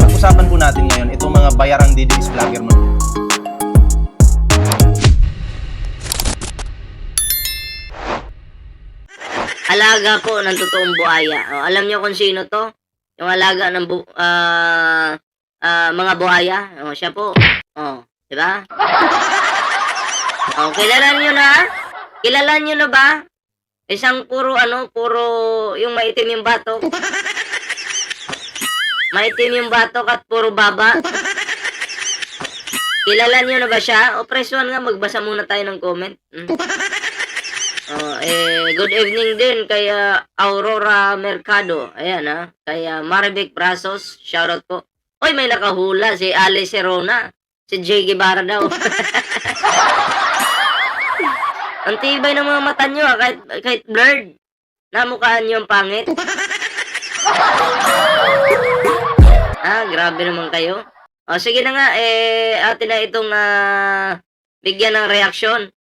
Pag-usapan po natin ngayon itong mga bayarang DDS vlogger mo. Alaga po ng totoong buhaya. O, alam niyo kung sino to? Yung alaga ng mga buhaya. O, siya po. O, di ba? O, kilala niyo na? Kilala niyo na ba? Isang puro yung maitim yung batok. Maitim yung batok at puro baba. Kilala niyo na ba siya? O, press 1 nga, magbasa muna tayo ng comment. Good evening din kay Aurora Mercado. Ayan kay Marvic Brazos, shoutout po. Oy, may nakahula si Ali Serona. Si Jay Guevara daw. Ang tibay ng mga mata nyo, kahit blurred. Namukhaan nyo ang pangit. Grabe naman kayo. O, sige na nga, atin na itong bigyan ng reaksyon.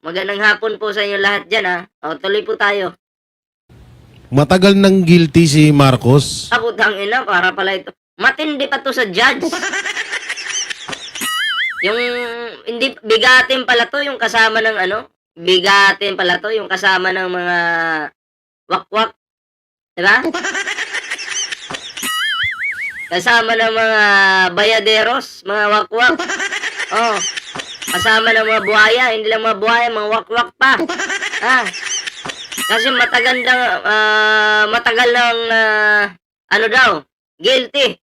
Magandang hapon po sa inyo lahat dyan tuloy po tayo. Matagal nang guilty si Marcos. Putang ina, para pala ito. Matindi pa to sa judge. Yung, hindi, bigatin pala to yung kasama ng bigatin pala to yung kasama ng mga wakwak. Diba? Kasama ng mga bayaderos, mga wakwak. Kasama ng mga buhaya, hindi lang mga buhaya, mga wakwak pa. Kasi matagal ng guilty.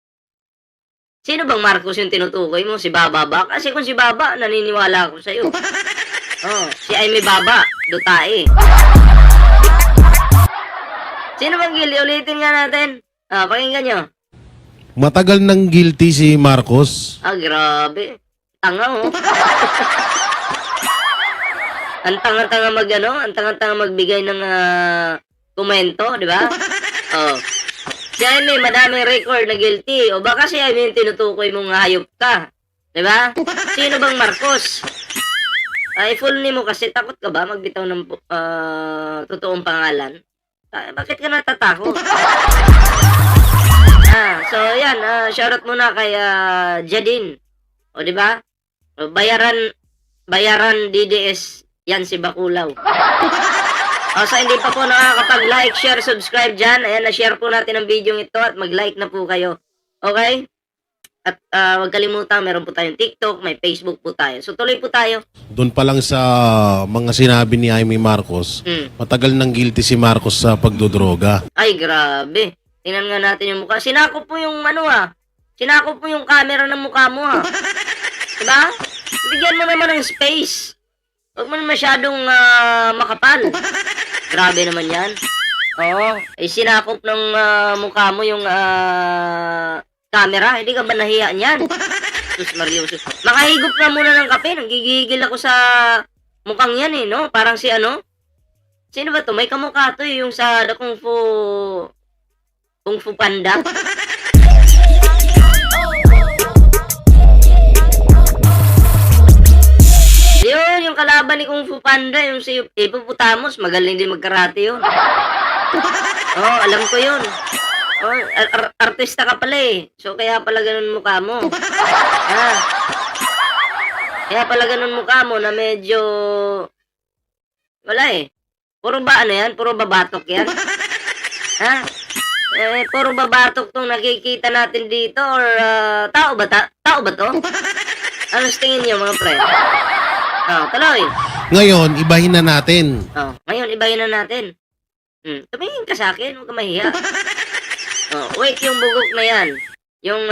Sino bang Marcos yung tinutukoy mo? Si Baba ba? Kasi kung si Baba, naniniwala ako sa'yo. Si Aimee Baba, Dutae. Sino bang guilty? Ulitin nga natin. Pakinggan nyo. Matagal nang guilty si Marcos. Grabe. Tanga ang tanga-tanga ang tanga-tanga magbigay ng komento, di ba? Si Aimee, madaming record na guilty. O baka si Aimee yung tinutukoy mong hayop ka. Di ba? Sino bang Marcos? Full name mo kasi, takot ka ba magbitaw ng totoong pangalan? Bakit ka natatakot? So yan, shoutout muna kay Jadine. O di ba? Bayaran DDS yan si Bakulaw. Sa hindi pa po nakakapag-like, share, subscribe dyan. Ayan, na-share po natin ang video ito at mag-like na po kayo. Okay? At huwag kalimutan, meron po tayong TikTok, may Facebook po tayo. So tuloy po tayo. Doon pa lang sa mga sinabi ni Aimee Marcos, matagal nang guilty si Marcos sa pagdodroga. Ay, grabe. Tingnan nga natin yung mukha. Sinakop po yung sinakop po yung camera ng mukha mo Diba? Bigyan mo naman ng space. Huwag mo masyadong makapal. Grabe naman yan. Sinakop ng mukha mo yung camera. Hindi ka ba nahiya niyan? Sus Mario. Makahigop na muna ng kape. Nanggigigil ako sa mukhang yan no? Parang si Sino ba to? May kamukha to yung sa The Kung Fu Panda. Yun, yung kalaban ni Kung Fu Panda, yung si Hippopotamus, magaling din magkarate yun. Alam ko yun. Artista ka pala So, kaya pala ganun mukha mo. Kaya pala ganun mukha mo na medyo... Wala Puro ba yan? Puro babatok yan? Puro babatok tong nakikita natin dito or tao ba to? Ano tingin niyo mga pre? Tuloy. Ngayon, ibahin na natin. Ngayon, ibahin na natin. Tumingin ka sa akin, huwag ka mahiya. Wait, yung bugok na yan. Yung,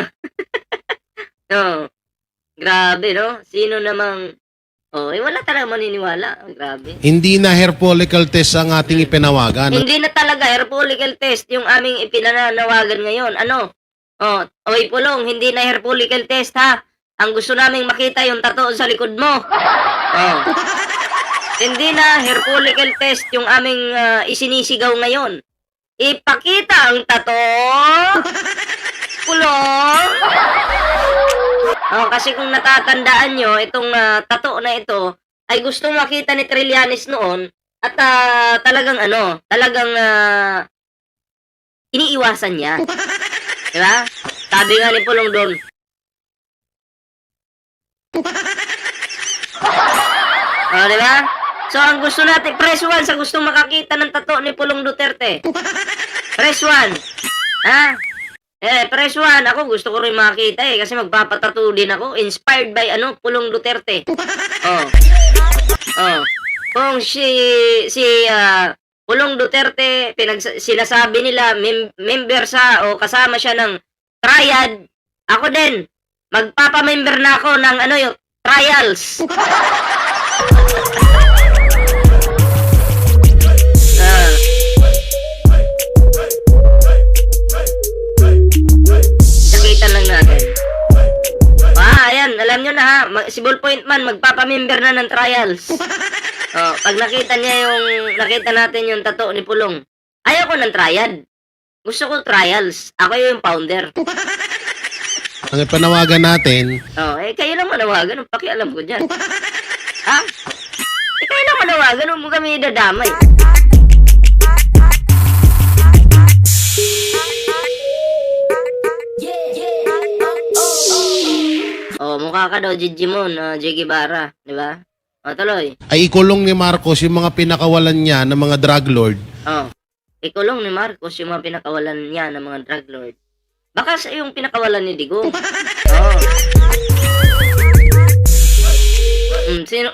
grabe, no? Sino namang, wala talaga maniniwala. Grabe. Hindi na hair follicle test ang ating ipinawagan. Hindi na talaga hair follicle test yung aming ipinanawagan ngayon. Oy, Pulong, hindi na hair follicle test, ha? Ang gusto naming makita yung tattoo sa likod mo. Hindi na hair follicle test yung aming isinisigaw ngayon. Ipakita ang tattoo. Pulong. Kasi kung natatandaan nyo, itong tattoo na ito ay gusto makita ni Trillanes noon at talagang iniiwasan niya. Diba? Sabi nga ni Pulong doon, diba? So, ang gusto natin, press 1 sa gustong makakita ng tato ni Pulong Duterte. Press 1. Ha? Press 1. Ako gusto ko rin makita kasi magpapatato din ako. Inspired by, Pulong Duterte. Oh. Kung Pulong Duterte, sinasabi nila, member o kasama siya ng triad, ako din, magpapamember na ako ng yung trials. Sakitan lang natin. Ayan, alam nyo na ha, si Ballpoint Man, magpapamember na ng trials. Pag nakita natin yung tato ni Pulong, ayaw ko ng triad. Gusto ko trials. Ako yung founder. Ang panawagan natin, kayo lang manawagan. Ang pakialam ko dyan. Ha? Kayo lang manawagan. Huwag mo kami dadamay. Mukha ka daw, Jijimon, J. Guevara. Diba? Tuloy. ay ikulong ni Marcos yung mga pinakawalan niya ng mga drug lord. Ikulong ni Marcos yung mga pinakawalan niya ng mga drug lord. Baka sa yung pinakawalan ni Digong.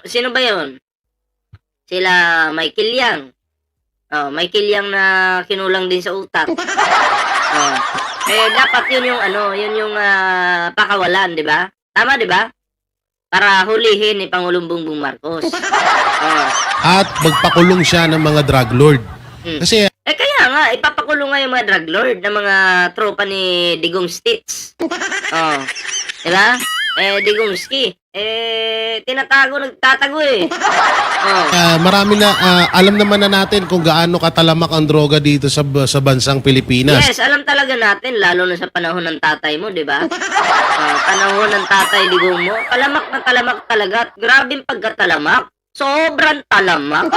Sino ba yun? Sila Michael Yang. Michael Yang na kinulang din sa utak. Dapat yun yung pakawalan, di ba? Tama, di ba? Para hulihin ni Pangulong Bongbong Marcos. At magpakulong siya ng mga drug lord. Kasi Kaya nga, ipapakulong nga yung mga drug lord ng mga tropa ni Digong Stitz. Diba? Digongski. Nagtatago eh. marami na, alam naman na natin kung gaano katalamak ang droga dito sa bansang Pilipinas. Yes, alam talaga natin, lalo na sa panahon ng tatay mo, di ba? Panahon ng tatay Digong mo, talamak na talamak talaga. Grabing pagkatalamak. Sobrang talamak.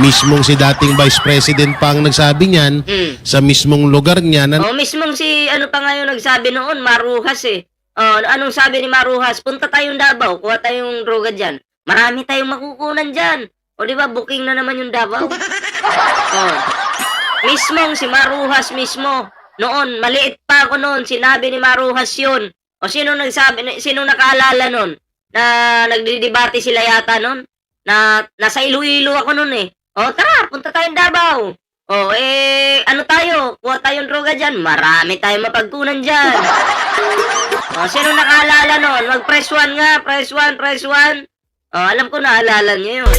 Mismong si dating Vice President pa ang nagsabi niyan sa mismong lugar niya. Mismong si, pa nga yung nagsabi noon, Maruhas eh. Anong sabi ni Maruhas? Punta tayong Davao, kuha tayong droga dyan. Marami tayong makukunan dyan. O di ba booking na naman yung Davao. Mismong si Maruhas mismo. Noon, maliit pa ako noon, sinabi ni Maruhas yun. O sino nagsabi, sino nakaalala noon? Na nagdidebate sila yata noon? Na nasa Iloilo ako noon eh. Tara, punta tayong Davao. Ano tayo? Kuha tayong droga dyan. Marami tayong mapagkunan dyan. Sino nakaalala noon? Mag-press 1 nga. Press 1, press 1. Alam ko naalala niyo yun.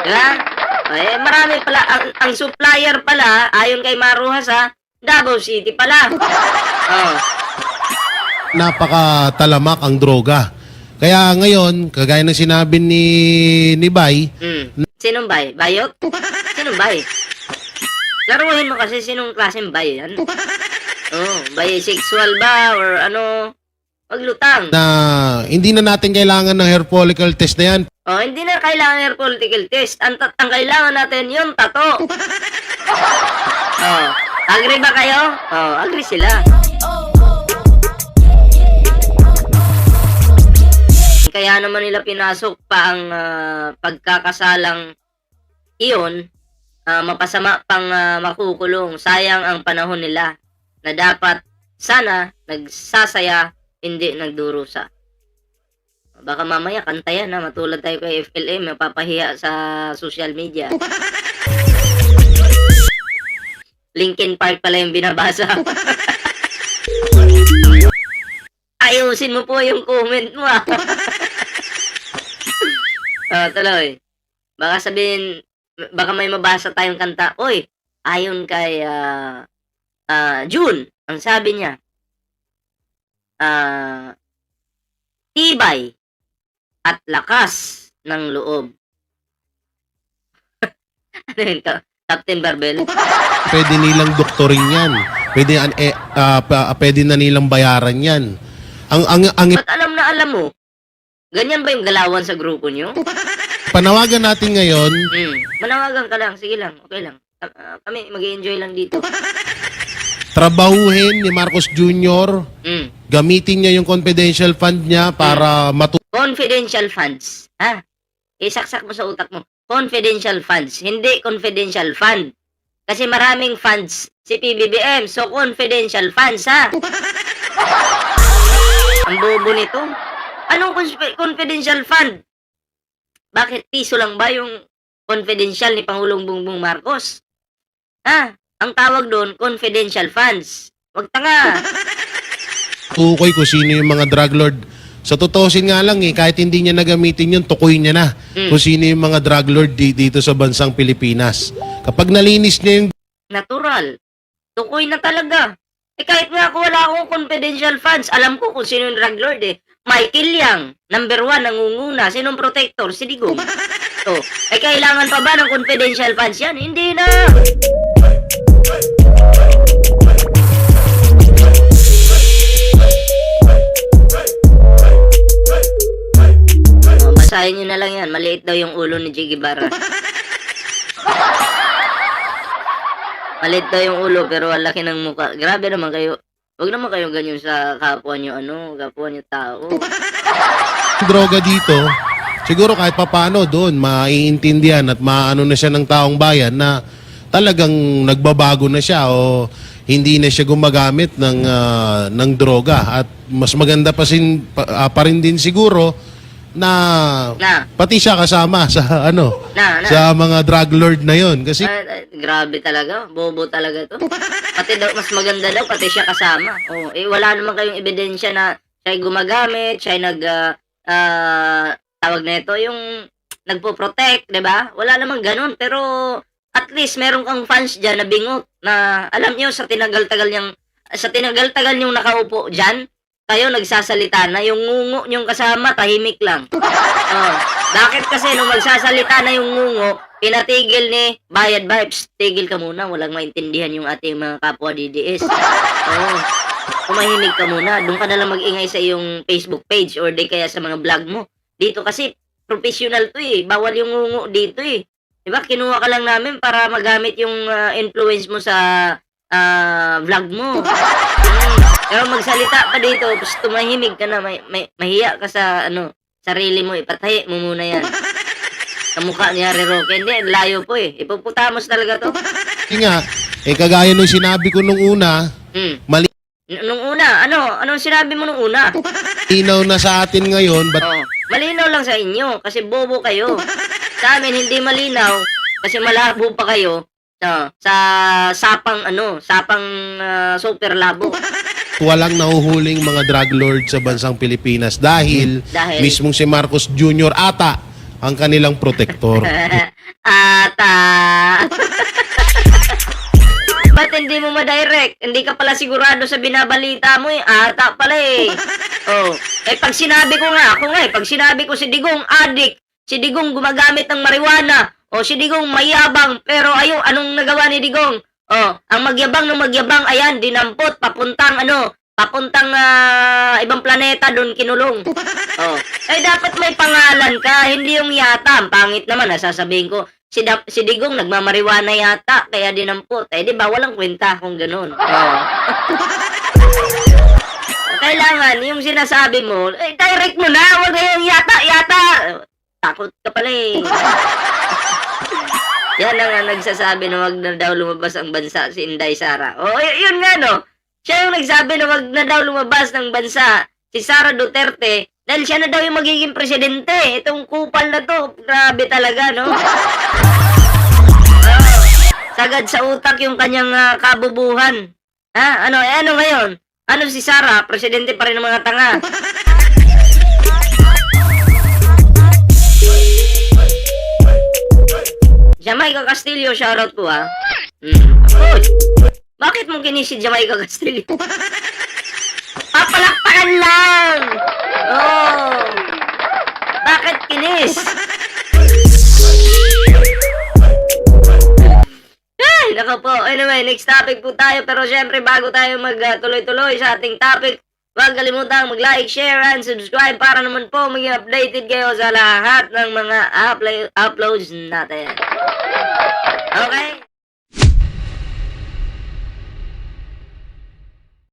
Diba? Marami pala. Ang supplier pala, ayon kay Maruhas Davao City pala. Napakatalamak ang droga. Kaya ngayon, kagaya ng sinabi ni Bay, Sinong bay? Bayot? Sinong bay? Laruhin mo kasi sinong klaseng bay yan. Bisexual ba or maglutang. na hindi na natin kailangan ng hair follicle test na yan. Hindi na kailangan hair follicle test. Ang kailangan natin yung tato. Agree ba kayo? Agree sila. Kaya naman nila pinasok pa ang pagkakasalang iyon, mapasama pang makukulong. Sayang ang panahon nila na dapat sana nagsasaya, hindi nagdurusa. Baka mamaya kantayan matulad tayo kay FLM, mapapahiya sa social media. Linkin Park pala yung binabasa. Ayusin mo po yung comment mo tuloy. Baka may mabasa tayong kanta. Ayon kay June, ang sabi niya, tibay at lakas ng loob. Ano yun? Captain Barbel? Pwede nilang doktorin yan. Pwede na nilang bayaran yan. Ba't alam na alam mo? Ganyan ba yung galawan sa grupo nyo? Panawagan natin ngayon, Manawagan ka lang. Sige lang. Okay lang. Kami, mag-enjoy lang dito. Trabahuhin ni Marcos Jr., Mm. gamitin niya yung confidential fund niya para Confidential funds. Ha? Isaksak mo sa utak mo. Confidential funds. Hindi confidential fund. Kasi maraming funds si PBBM. So, confidential funds, ha? Ang bobo nito. Anong confidential fund? Bakit piso lang ba yung confidential ni Pangulong Bongbong Marcos? Ha? Ang tawag doon, confidential funds. Wag tanga. matukoy kung sino yung mga drug lord. Sa totoosin nga lang kahit hindi niya nagamitin yun, tukoy niya na kung sino yung mga drug lord dito sa bansang Pilipinas. Kapag nalinis niya yung Natural. Tukoy na talaga. Kahit nga ako wala akong confidential funds, alam ko kung sino yung drug lord Michael Yang, number 1, nangunguna. Sinong protector? Si Digong. So, kailangan pa ba ng confidential funds yan? Hindi na. Basahin nyo na lang yan. Maliit daw yung ulo ni Jiggy Barra. Maliit daw yung ulo pero ang laki ng mukha. Grabe naman kayo. Huwag naman kayo ganyan sa kapwa nyo, kapwa nyo tao. droga dito, siguro kahit papano doon, maiintindihan at maano na siya ng taong bayan na talagang nagbabago na siya o hindi na siya gumagamit ng droga. At mas maganda pa rin din siguro na pati siya kasama sa sa mga drug lord na yon kasi grabe talaga, bobo talaga to. Pati daw mas maganda daw pati siya kasama. Wala naman kayong ebidensya na siya gumagamit, siya tawag na ito yung nagpo-protect, 'di ba? Wala namang ganun, pero at least meron kang fans diyan na bingot na alam niyo sa tinagal-tagal niyong nakaupo diyan. Kayo nagsasalita na, yung ngungo niyong kasama, tahimik lang. Bakit kasi nung magsasalita na yung ngungo, pinatigil ni Bayad Vibes, tigil ka muna, walang maintindihan yung ating mga kapwa DDS. Tumahimik ka muna, doon ka nalang mag-ingay sa iyong Facebook page or di kaya sa mga vlog mo. Dito kasi, professional to bawal yung ngungo dito Diba, kinuha ka lang namin para magamit yung influence mo sa vlog mo. Pero magsalita ka dito, tapos tumahimig ka na, mahiya ka sa sarili mo, ipatahi mo muna yan. Sa mukha ni Harry Roque, hindi, layo po ipuputamos talaga to. Hindi nga, kagaya nung sinabi ko nung una, Nung una, anong sinabi mo nung una? malinaw na sa atin ngayon, Malinaw lang sa inyo, kasi bobo kayo. Sa amin, hindi malinaw, kasi malabo pa kayo sa sapang super labo. walang nahuhuling mga drug lord sa bansang Pilipinas dahil mismong si Marcos Jr. ata ang kanilang protektor. Ata. Ba't hindi mo ma-direct? Hindi ka pala sigurado sa binabalita mo Ata pala pag sinabi ko nga, pag sinabi ko si Digong adik, si Digong gumagamit ng marijuana, si Digong mayabang, pero anong nagawa ni Digong? Ang magyabang ayan, dinampot, papuntang ibang planeta doon kinulong. Dapat may pangalan ka, hindi yung yata. Ang pangit naman, sasabihin ko, si Digong nagmamariwana yata, kaya dinampot. Di ba, walang kwenta kung ganun. Kailangan, yung sinasabi mo, direct mo na, wag na yung yata. Takot ka pala Yan ang nagsasabi na wag na daw lumabas ang bansa si Inday Sara. Yun nga Siya yung nagsabi na wag na daw lumabas ng bansa si Sara Duterte dahil siya na daw yung magiging presidente. Itong kupal na to, grabe talaga, sagad sa utak yung kanyang kabubuhan. Ano ngayon? Ano si Sara? Presidente pa rin ng mga tanga. Jamaica Castillo, shoutout po Bakit mo kinisid Jamaica Castillo? Papalakpakan lang! Bakit kinis? Nako po. Anyway, next topic po tayo. Pero syempre, bago tayo magtuloy-tuloy sa ating topic, huwag kalimutang mag-like, share, and subscribe para naman po maging updated kayo sa lahat ng mga uploads natin. Okay?